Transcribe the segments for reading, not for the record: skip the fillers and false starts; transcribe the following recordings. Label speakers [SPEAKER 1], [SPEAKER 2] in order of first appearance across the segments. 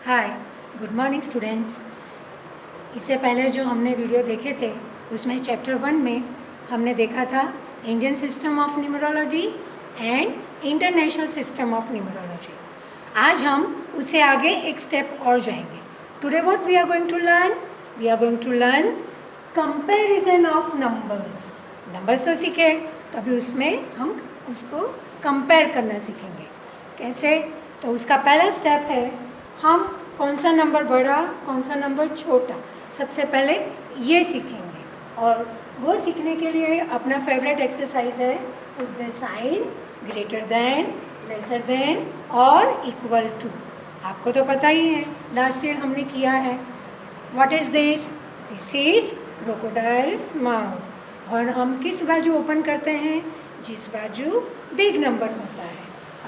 [SPEAKER 1] हाय, good morning students. इससे पहले जो हमने वीडियो देखे थे उसमें चैप्टर 1 में हमने देखा था Indian system of numerology and international system of numerology. आज हम उससे आगे एक स्टेप और जाएंगे। Today what we are going to learn? We are going to learn comparison of numbers. Numbers तो सीखे, तो अभी उसमें हम उसको कंपेयर करना सीखेंगे। कैसे? तो उसका पहला स्टेप है हम कौन सा नंबर बड़ा कौन सा नंबर छोटा, सबसे पहले ये सीखेंगे। और वो सीखने के लिए अपना फेवरेट एक्सरसाइज है put the sign greater than, lesser than और इक्वल टू। आपको तो पता ही है, लास्ट ईयर हमने किया है। What is this? This is crocodiles mouth. और हम किस बाजू ओपन करते हैं? जिस बाजू बिग नंबर होता है।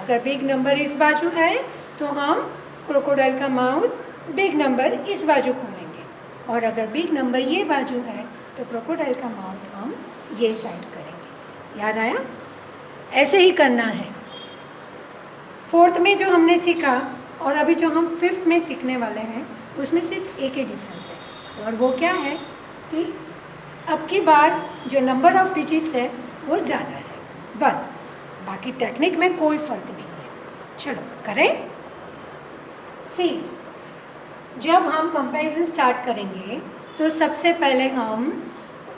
[SPEAKER 1] अगर बिग नंबर इस बाजू है तो हम क्रोकोडाइल का माउथ बिग नंबर इस बाजू खोलेंगे, और अगर बिग नंबर ये बाजू है तो क्रोकोडाइल का माउथ हम ये साइड करेंगे। याद आया? ऐसे ही करना है। फोर्थ में जो हमने सीखा और अभी जो हम फिफ्थ में सीखने वाले हैं उसमें सिर्फ एक ही डिफरेंस है, और वो क्या है कि अब की बार जो नंबर ऑफ डिजिट्स है वो ज़्यादा है, बस। बाकी टेक्निक में कोई फ़र्क नहीं है। चलो करें। सी, जब हम कंपैरिजन स्टार्ट करेंगे तो सबसे पहले हम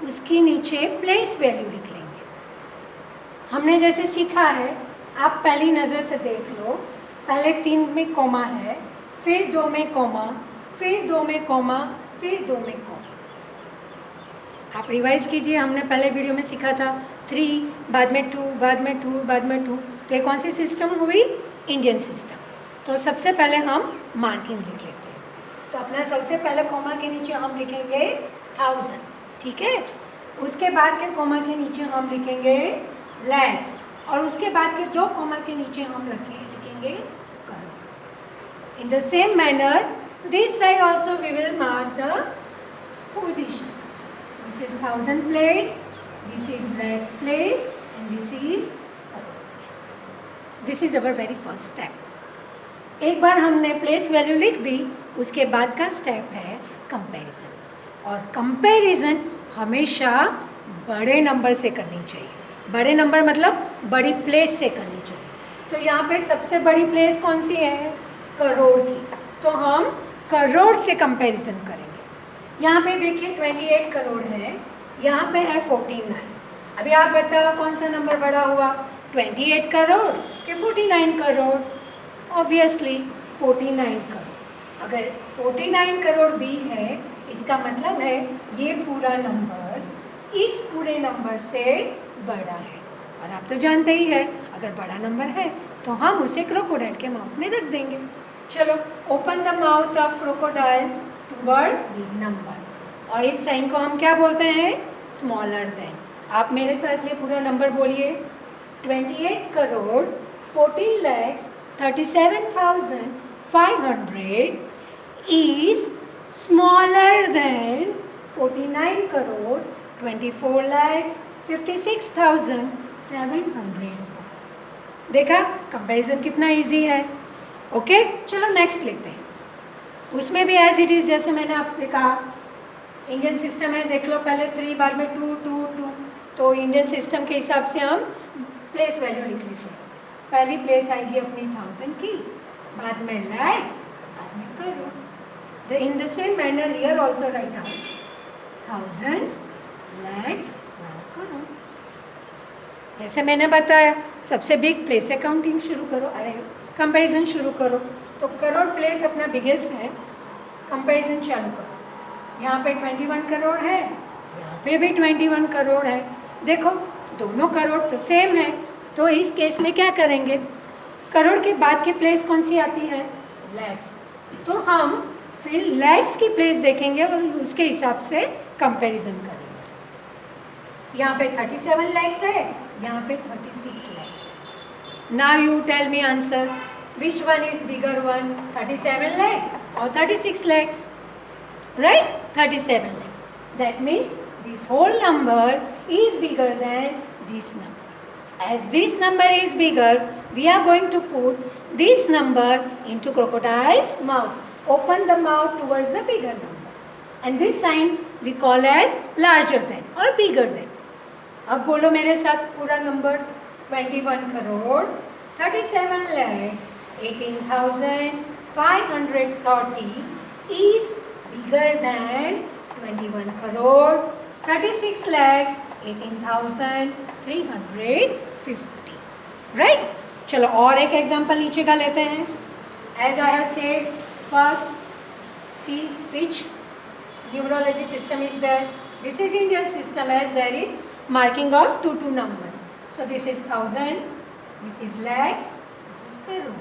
[SPEAKER 1] उसके नीचे प्लेस वैल्यू लिख लेंगे। हमने जैसे सीखा है, आप पहली नज़र से देख लो। पहले 3 में कॉमा है, फिर 2 में कॉमा, फिर 2 में कॉमा, फिर 2 में कॉमा। आप रिवाइज कीजिए, हमने पहले वीडियो में सीखा था 3, बाद में 2, बाद में 2, बाद में 2। तो ये कौन सी सिस्टम हुई? Indian system. तो सबसे पहले हम मार्किंग लिख लेते हैं। तो अपना सबसे पहले कॉमा के नीचे हम लिखेंगे 1000, ठीक है। उसके बाद के कॉमा के नीचे हम लिखेंगे लैक्स, और उसके बाद के 2 कॉमा के नीचे हम लिखेंगे crore. In the same manner this side also we will mark the position. This is 1000 place, this is lakhs place, and this is crore place. This is our very first step. एक बार हमने प्लेस वैल्यू लिख दी, उसके बाद का स्टेप है comparison. और comparison हमेशा बड़े नंबर से करनी चाहिए। बड़े नंबर मतलब बड़ी प्लेस से करनी चाहिए। तो यहाँ पे सबसे बड़ी प्लेस कौन सी है? करोड़ की। तो हम करोड़ से कंपैरिजन करेंगे। यहाँ पे देखिए 28 करोड़ है, यहाँ पे है 49। अभी आप बताओ कौन सा नंबर बड़ा हुआ, 28 करोड़ कि 49 करोड़? ऑब्वियसली 49 करोड़। अगर 49 करोड़ भी है, इसका मतलब है ये पूरा नंबर इस पूरे नंबर से बड़ा है। और आप तो जानते ही है, अगर बड़ा नंबर है तो हम उसे क्रोकोडाइल के माउथ में रख देंगे। चलो, open the mouth of crocodile towards big number. और इस साइन को हम क्या बोलते हैं? Smaller than. आप मेरे साथ ये पूरा नंबर बोलिए, 28 crore 14 lakhs 37,500 is smaller than 49 crore 24 lakhs 56,700। देखा कंपैरिजन कितना इजी है। ओके, चलो नेक्स्ट लेते हैं। उसमें भी एज इट इज़, जैसे मैंने आपसे कहा इंडियन सिस्टम है, देख लो पहले 3, बाद में 2, 2, 2। तो इंडियन सिस्टम के हिसाब से हम प्लेस वैल्यू लिख लेते हैं। पहली प्लेस आएगी अपनी 1000 की, बाद में लैक्स, बाद में crore. In the same manner here also write down 1000 lakhs crore. जैसे मैंने बताया, सबसे बिग प्लेस से काउंटिंग शुरू करो, अरे कंपैरिजन शुरू करो। तो करोड़ प्लेस अपना बिगेस्ट है, कंपैरिजन चालू करो। यहाँ पे 21 करोड़ है, यहाँ पे भी 21 करोड़ है। देखो दोनों करोड़ तो सेम है, तो इस केस में क्या करेंगे? करोड़ के बाद की प्लेस कौन सी आती है? लैक्स। तो हम फिर लैक्स की प्लेस देखेंगे और उसके हिसाब से कंपैरिजन करेंगे। यहाँ पे 37 लैक्स है, यहाँ पे 36 लैक्स है। Now you tell me answer, which one is bigger one, 37 lakhs और 36 lakhs? Right, 37 lakhs. That means this whole number is bigger than this number. As this number is bigger, we are going to put this number into crocodile's mouth. open the mouth towards the bigger number, and this sign we call as larger than or bigger than. अब बोलो मेरे साथ पूरा number 21 crore 37,18,530 is bigger than 21 crore 36,18,350. Right? चलो और एक example नीचे का लेते हैं. As I have said, first see which numerology system is there. This is Indian system, as there is marking of two numbers. So this is thousand, this is lakhs, this is crore.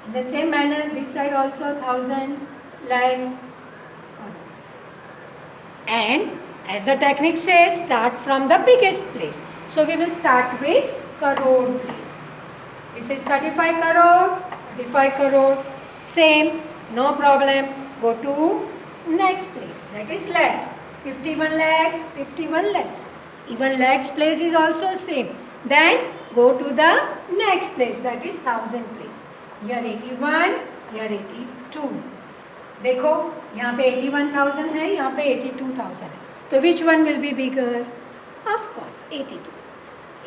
[SPEAKER 1] In the same manner, this side also thousand, lakhs, crore. And as the technique says, start from the biggest place. So we will start with crore place. This is 35 crore, 35 crore. Same, no problem. Go to next place, that is lakhs. 51 lakhs, 51 lakhs. Even lakhs place is also same. Then go to the next place, that is thousand place. Here 81, here 82. देखो यहाँ पे 81,000 है, यहाँ पे 82,000 है. तो which one will be bigger? Of course 82.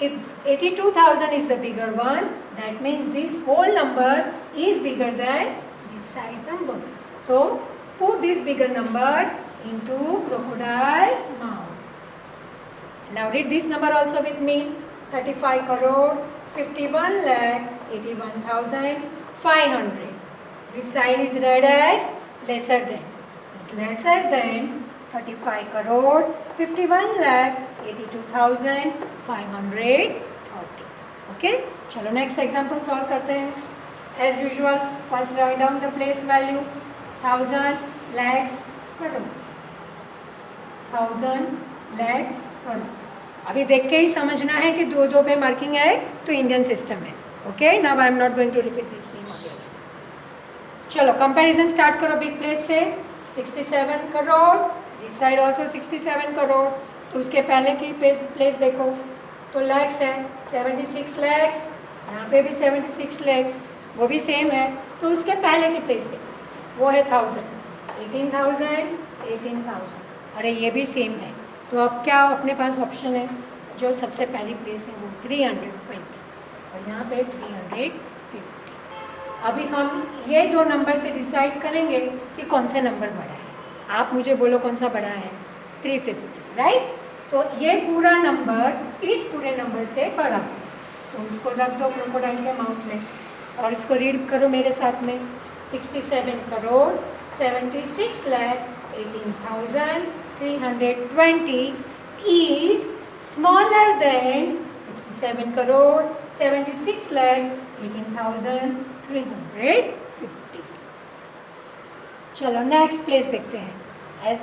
[SPEAKER 1] If 82,000 is the bigger one, that means this whole number is bigger than this side number. So put this bigger number into crocodile's mouth. Now read this number also with me. 35 crore 51 lakh 81,500. This sign is read as lesser than. It's lesser than 35 crore 51 lakh 82,530. Okay? चलो next example solve करते हैं. As usual, first write down the place value. 1000 lakhs crore. 1000 lakhs crore. अभी देख के ही समझना है कि दो दो पे मार्किंग है तो इंडियन सिस्टम है. Okay, now I am not going to repeat this same again. चलो कंपैरिजन स्टार्ट करो बिग प्लेस से. 67 करोड़, इस साइड ऑल्सो 67 करोड़. तो उसके पहले की प्लेस देखो तो लैक्स है 76 लैक्स. यहाँ पे भी 76 लैक्स, वो भी सेम है. तो उसके पहले की प्लेस देखो, वो है 1000, 18,000, 18,000. अरे ये भी सेम है. तो अब क्या अपने पास ऑप्शन है, जो सबसे पहली प्लेस है वो 320 और यहाँ पे 350. अभी हम ये दो नंबर से डिसाइड करेंगे कि कौन सा नंबर बड़ा है. आप मुझे बोलो कौन सा बड़ा है. 350, राइट? तो ये पूरा नंबर इस पूरे नंबर से बड़ा है. तो उसको रख दो क्रोकोडाइल के माउथ में और इसको रीड करो मेरे साथ में. 67 crore 76 lakh 18,320 is smaller than 67 crore 76 lakhs 18,350. चलो नेक्स्ट प्लेस देखते हैं. एज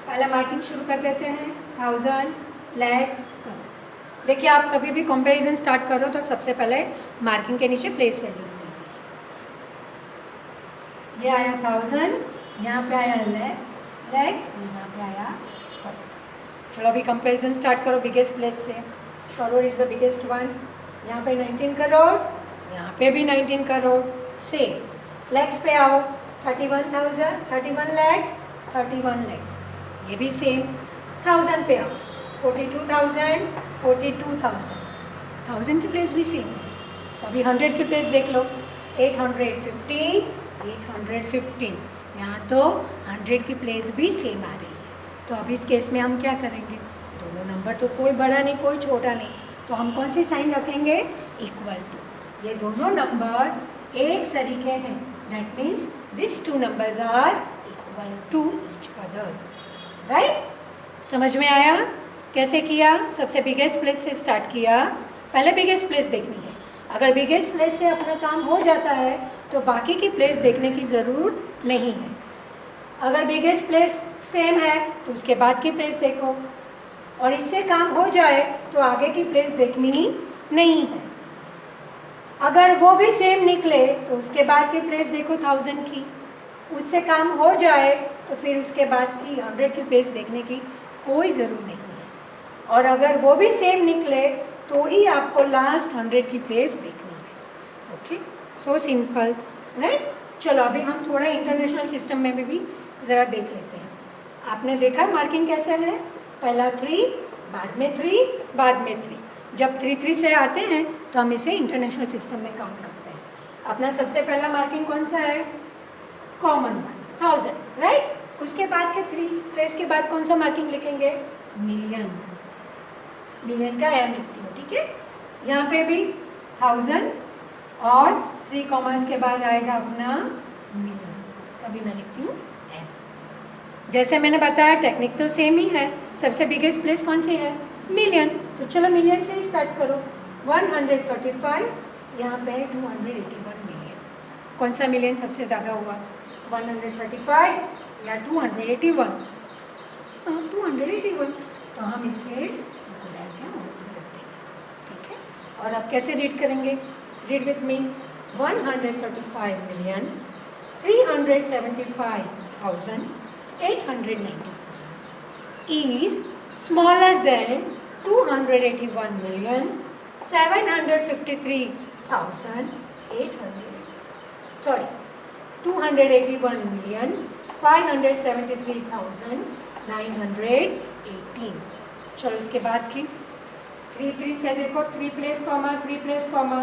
[SPEAKER 1] पहला मार्किंग शुरू कर देते हैं. 1000 lakhs. देखिए आप कभी भी कंपैरिजन स्टार्ट करो तो सबसे पहले मार्किंग के नीचे प्लेस वैल्यू लिख दीजिए. ये आया 1000, यहाँ पे आया lakhs और यहाँ पे आया करोड़. चलो अभी कंपैरिजन स्टार्ट करो बिगेस्ट प्लेस से. Crore is the biggest one. यहाँ पे 19 करोड़, यहाँ पे भी 19 करोड़. से लैक्स पे आओ. 31,000, 31 लैक्स, 31 लैक्स, ये भी सेम. 1000 पे आओ. 42,000, 42,000, 1000 की प्लेस भी सेम. तो अभी 100 की प्लेस देख लो. 815, 815. यहाँ तो 100 की प्लेस भी सेम आ रही है. तो अब इस केस में हम क्या करेंगे, दोनों नंबर तो कोई बड़ा नहीं कोई छोटा नहीं, तो हम कौन सी साइन रखेंगे, इक्वल टू. ये दोनों नंबर एक सरीखे हैं. That means this two numbers are equal to each other. Right? समझ में आया कैसे किया? सबसे बिगेस्ट प्लेस से स्टार्ट किया. पहले बिगेस्ट प्लेस देखनी है. अगर बिगेस्ट प्लेस से अपना काम हो जाता है तो बाकी की प्लेस देखने की ज़रूरत नहीं है. अगर बिगेस्ट प्लेस सेम है तो उसके बाद की प्लेस देखो, और इससे काम हो जाए तो आगे की प्लेस देखनी ही नहीं है. अगर वो भी सेम निकले तो उसके बाद की प्लेस देखो 1000 की. उससे काम हो जाए तो फिर उसके बाद की 100 की प्लेस देखने की कोई ज़रूरत नहीं है. और अगर वो भी सेम निकले तो ही आपको लास्ट 100 की प्लेस देखनी है. Okay, so simple, right? चलो अभी हम थोड़ा इंटरनेशनल सिस्टम में भी ज़रा देख लेते हैं। आपने देखा मार्किंग कैसे है, पहला 3, बाद में 3, बाद में 3। जब 3 3 से आते हैं तो हम इसे इंटरनेशनल सिस्टम में काउंट करते हैं। अपना सबसे पहला मार्किंग कौन सा है, कॉमन वन 1000, राइट। उसके बाद के 3 प्लेस के बाद कौन सा मार्किंग लिखेंगे, मिलियन। मिलियन का एम लिखती हूँ, ठीक है। यहाँ पे भी 1000 और 3 कॉमर्स के बाद आएगा अपना मिलियन, उसका भी मैं लिखती हूँ एम। जैसे मैंने बताया टेक्निक तो सेम ही है, सबसे बिगेस्ट प्लेस कौन सी है, मिलियन। तो चलो मिलियन से ही स्टार्ट करो। 135, यहाँ पे 281 मिलियन। कौन सा मिलियन सबसे ज़्यादा हुआ, 135 या 281? 281, तो हम इसे ठीक है। और अब कैसे रीड करेंगे, read with me. 135,375,890 is smaller than 281,573,918। चलो इसके बाद की 3 3 से देखो, 3 प्लेस कॉमा 3 प्लेस कॉमा,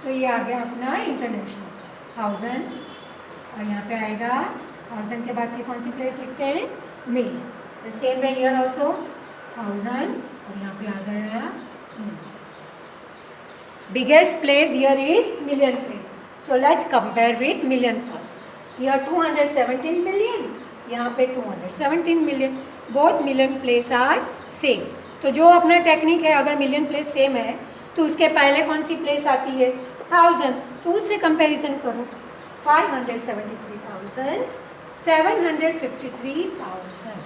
[SPEAKER 1] तो ये आ गया अपना इंटरनेशनल 1000। और यहाँ पे आएगा 1000 के बाद की कौन सी प्लेस लिखते हैं, million. The same way here also 1000 और यहाँ पे आ गया biggest place here is million place. So let's compare with million first. Here 217 million, यहाँ पे 217 million, both million place are same. तो जो अपना टेक्निक है, अगर मिलियन प्लेस सेम है तो उसके पहले कौन सी प्लेस आती है, 1000, तो उससे कंपैरिजन करो। 573,000, 753,000,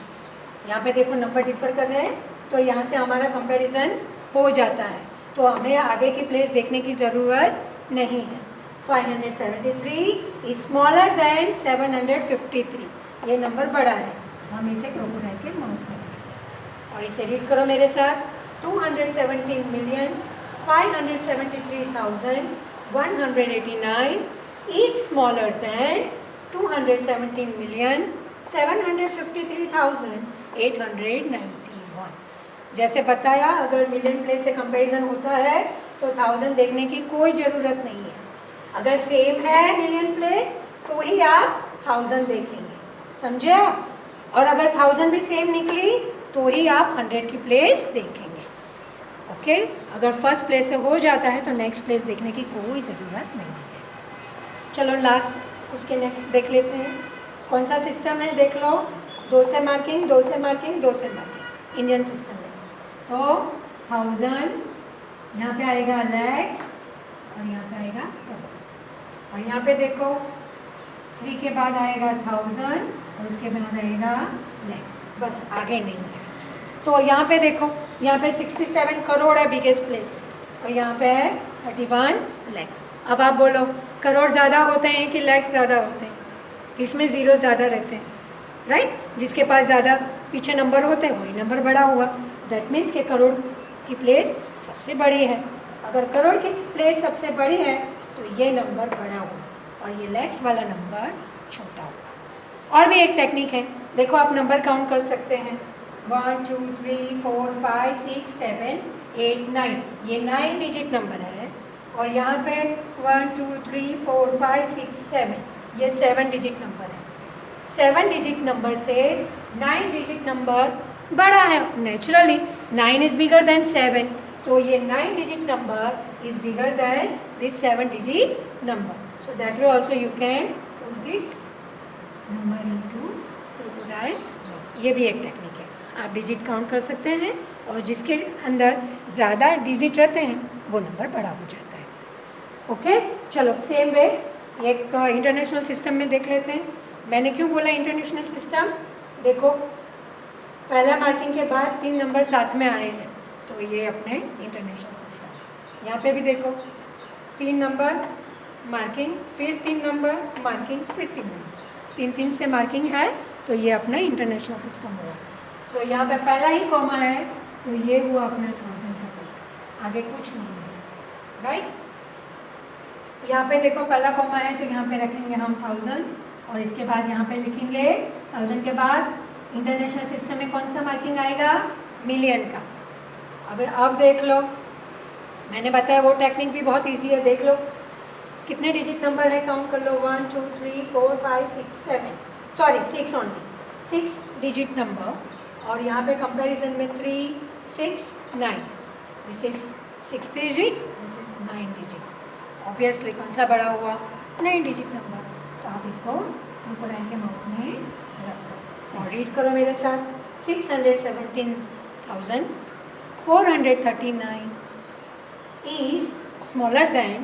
[SPEAKER 1] यहाँ पे देखो नंबर डिफर कर रहे हैं, तो यहाँ से हमारा कंपैरिजन हो जाता है, तो हमें आगे की प्लेस देखने की ज़रूरत नहीं है। 573 इज स्मॉलर देन 753, ये नंबर बड़ा है, तो हम इसे क्रोकोडाइल के माउथ में रखेंगे। और इसे रीड करो मेरे साथ। 217,573,189 is smaller than 217,753,891। जैसे बताया, अगर मिलियन प्लेस से कंपैरिजन होता है तो 1000 देखने की कोई ज़रूरत नहीं है। अगर सेम है मिलियन प्लेस तो ही आप 1000 देखेंगे, समझे आप। और अगर 1000 भी सेम निकली तो ही आप 100 की प्लेस देखेंगे, ओके। अगर फर्स्ट प्लेस से हो जाता है तो नेक्स्ट प्लेस देखने की कोई ज़रूरत नहीं है। चलो लास्ट उसके नेक्स्ट देख लेते हैं, कौन सा सिस्टम है, देख लो। 2 से मार्किंग, 2 से मार्किंग, 2 से मार्किंग, इंडियन सिस्टम में। तो 1000, यहाँ पे आएगा लैक्स और यहाँ पे आएगा करोड़। और यहाँ पे देखो 3 के बाद आएगा 1000 और उसके बाद आएगा लैक्स, बस आगे नहीं है। तो यहाँ पे देखो, यहाँ पे 67 करोड़ है बिगेस्ट प्लेस में, और यहाँ पे है 31 लैक्स। अब आप बोलो करोड़ ज़्यादा होते हैं कि लैक्स ज़्यादा होते हैं, इसमें ज़ीरो ज़्यादा रहते हैं, राइट। जिसके पास ज़्यादा पीछे नंबर होते हैं वही नंबर बड़ा हुआ, दैट मीन्स के करोड़ की प्लेस सबसे बड़ी है। अगर करोड़ की प्लेस सबसे बड़ी है तो ये नंबर बड़ा हुआ और ये लैक्स वाला नंबर छोटा हुआ। और भी एक टेक्निक है, देखो आप नंबर काउंट कर सकते हैं, 1 2 3 4 5 6 7 8 9, ये 9 डिजिट नंबर है। और यहाँ पे 1 2 3 4 5 6 7, ये 7 डिजिट नंबर है। 7 डिजिट नंबर से 9 डिजिट नंबर बड़ा है, नेचुरली 9 इज़ बिगर देन 7, तो ये 9 digit number is bigger than this 7 digit number. So that way also you can put this number into crocodiles. ये भी एक टेक्निक है, आप डिजिट काउंट कर सकते हैं और जिसके अंदर ज़्यादा डिजिट रहते हैं वो नंबर बड़ा हो जाता है, ओके। चलो सेम वे एक इंटरनेशनल सिस्टम में देख लेते हैं। मैंने क्यों बोला इंटरनेशनल सिस्टम, देखो पहला मार्किंग के बाद 3 नंबर साथ में आए हैं, तो ये अपने इंटरनेशनल सिस्टम। यहाँ पे भी देखो 3 नंबर मार्किंग, फिर 3 नंबर मार्किंग, फिर 3 नंबर, 3 से मार्किंग है, तो ये अपना इंटरनेशनल सिस्टम हुआ। तो यहाँ पे पहला ही कॉमा है, तो ये हुआ अपना 1000 का प्लेस, आगे कुछ नहीं है, राइट। यहाँ पे देखो पहला कॉमा है तो यहाँ पे रखेंगे हम 1000 और इसके बाद यहाँ पे लिखेंगे 1000 के बाद इंटरनेशनल सिस्टम में कौन सा मार्किंग आएगा, मिलियन का। अब देख लो, मैंने बताया वो टेक्निक भी बहुत इजी है, देख लो कितने डिजिट नंबर है, काउंट कर लो 1 2 3 4 5 6 7, सॉरी 6 ओनली, 6 डिजिट नंबर। और यहाँ पे कंपैरिजन में 3 6 9, this is 6 digit, this is 9 digit. Obviously कौन सा बड़ा हुआ, 9 डिजिट नंबर। तो आप इसको क्रोकोडाइल के माउथ में रख दो और रीड करो मेरे साथ, 617,439 is smaller than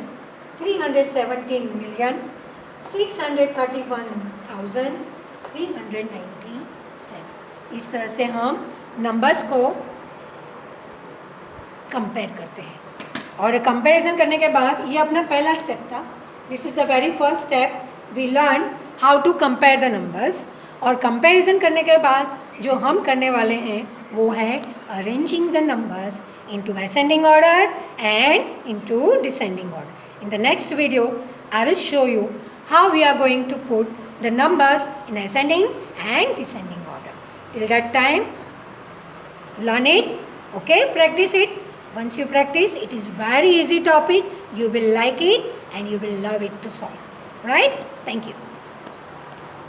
[SPEAKER 1] 317,631,397। इस तरह से हम नंबर्स को कंपेयर करते हैं। और कंपैरिजन करने के बाद ये अपना पहला स्टेप था, this is the very first step, we learn how to compare the numbers. और कंपैरिजन करने के बाद जो हम करने वाले हैं वो है arranging the numbers into ascending order and into descending order. In the next video, I will show you how we are going to put the numbers in ascending and descending order. Till that time, learn it, okay? Practice it. Once you practice, it is very easy topic. You will like it and you will love it to solve. Right? Thank you.